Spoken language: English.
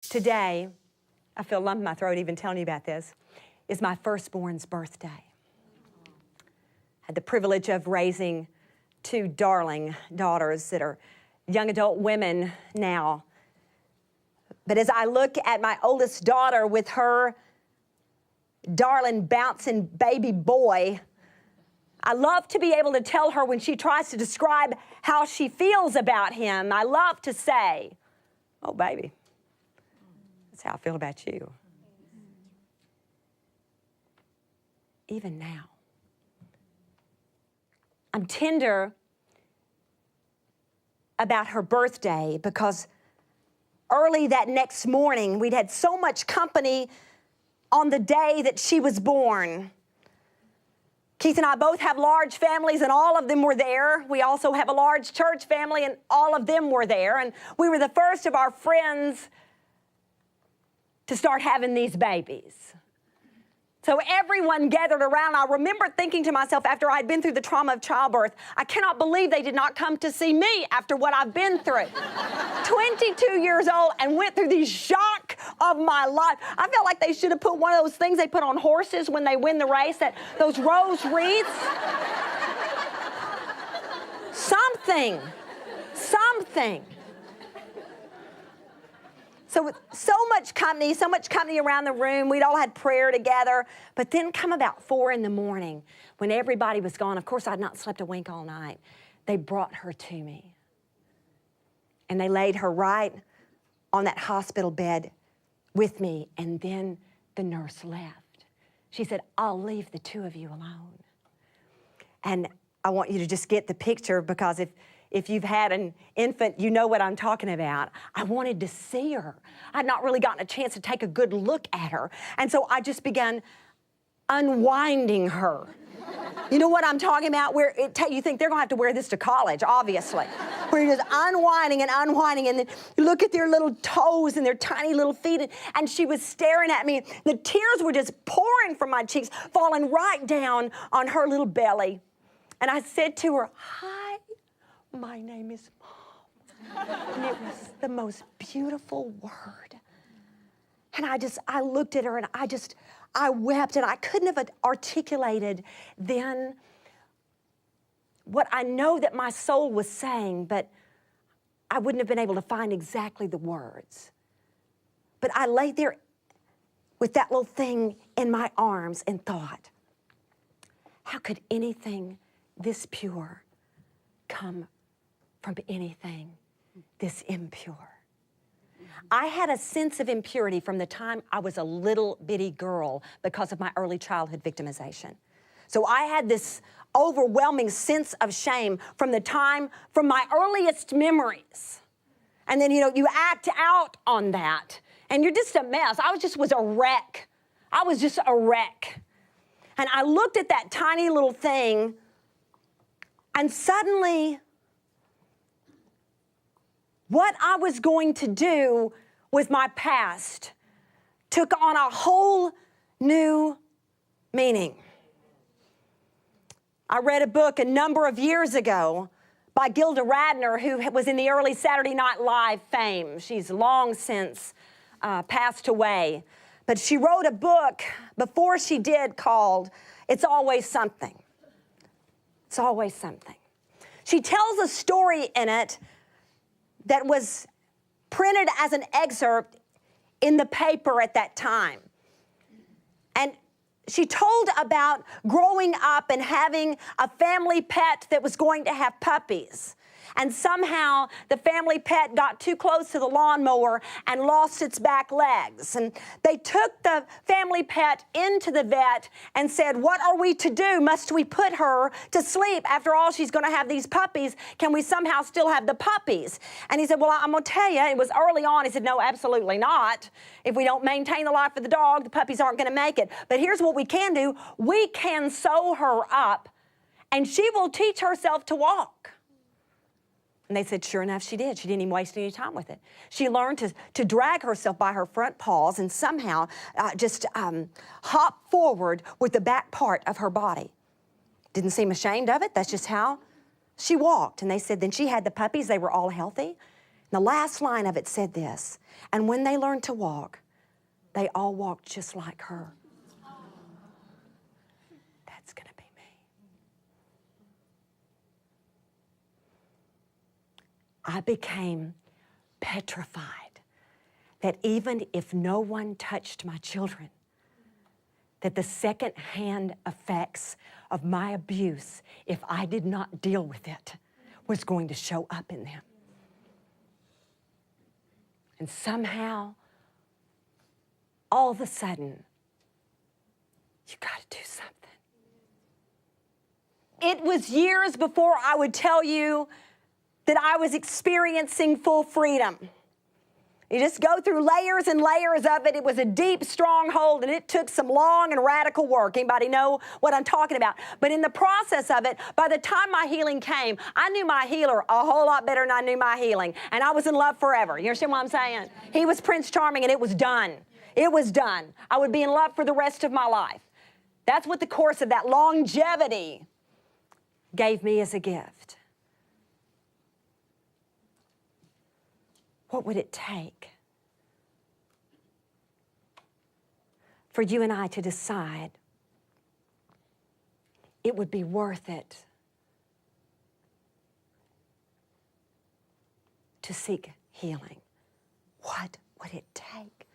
Today, I feel a lump in my throat even telling you about this, is my firstborn's birthday. I had the privilege of raising two darling daughters that are young adult women now. But as I look at my oldest daughter with her darling bouncing baby boy, I love to be able to tell her when she tries to describe how she feels about him, I love to say, "Oh, baby, that's how I feel about you." Even now. I'm tender about her birthday because early that next morning, we'd had so much company on the day that she was born. Keith and I both have large families, and all of them were there. We also have a large church family, and all of them were there. And we were the first of our friends to start having these babies. So everyone gathered around. I remember thinking to myself after I'd been through the trauma of childbirth, I cannot believe they did not come to see me after what I've been through. 22 years old and went through the shock of my life. I felt like they should have put one of those things they put on horses when they win the race, those rose wreaths. Something. So with so much company around the room, we'd all had prayer together. But then come about 4 a.m, when everybody was gone, of course I'd not slept a wink all night, they brought her to me. And they laid her right on that hospital bed with me, and then the nurse left. She said, "I'll leave the two of you alone." And I want you to just get the picture, because if you've had an infant, you know what I'm talking about. I wanted to see her. I'd not really gotten a chance to take a good look at her. And so I just began unwinding her. You know what I'm talking about? Where you think they're gonna have to wear this to college, obviously. Where you're just unwinding, and then you look at their little toes and their tiny little feet, and she was staring at me. The tears were just pouring from my cheeks, falling right down on her little belly. And I said to her, "Hi, my name is Mom." And it was the most beautiful word. And I looked at her, and I wept, and I couldn't have articulated then what I know that my soul was saying, but I wouldn't have been able to find exactly the words. But I lay there with that little thing in my arms and thought, how could anything this pure come from anything this impure? I had a sense of impurity from the time I was a little bitty girl because of my early childhood victimization. So I had this overwhelming sense of shame from my earliest memories. And then, you act out on that, and you're just a mess. I was a wreck. I was just a wreck. And I looked at that tiny little thing, and suddenly, what I was going to do with my past took on a whole new meaning. I read a book a number of years ago by Gilda Radner, who was in the early Saturday Night Live fame. She's long since passed away. But she wrote a book before she did called It's Always Something. It's Always Something. She tells a story in it that was printed as an excerpt in the paper at that time. And she told about growing up and having a family pet that was going to have puppies. And somehow the family pet got too close to the lawnmower and lost its back legs. And they took the family pet into the vet and said, "What are we to do? Must we put her to sleep? After all, she's going to have these puppies. Can we somehow still have the puppies?" And he said, "Well, I'm going to tell you," it was early on. He said, "No, absolutely not. If we don't maintain the life of the dog, the puppies aren't going to make it. But here's what we can do. We can sew her up, and she will teach herself to walk." And they said, sure enough, she did. She didn't even waste any time with it. She learned to drag herself by her front paws and somehow hop forward with the back part of her body. Didn't seem ashamed of it. That's just how she walked. And they said then she had the puppies. They were all healthy. The last line of it said this, and when they learned to walk, they all walked just like her. That's going to be me. I became petrified that even if no one touched my children, that the second-hand effects of my abuse, if I did not deal with it, was going to show up in them. And somehow, all of a sudden, you got to do something. It was years before I would tell you that I was experiencing full freedom. You just go through layers and layers of it. It was a deep stronghold, and it took some long and radical work. Anybody know what I'm talking about? But in the process of it, by the time my healing came, I knew my healer a whole lot better than I knew my healing. And I was in love forever. You understand what I'm saying? He was Prince Charming, and it was done. It was done. I would be in love for the rest of my life. That's what the course of that longevity gave me as a gift. What would it take for you and I to decide it would be worth it to seek healing? What would it take?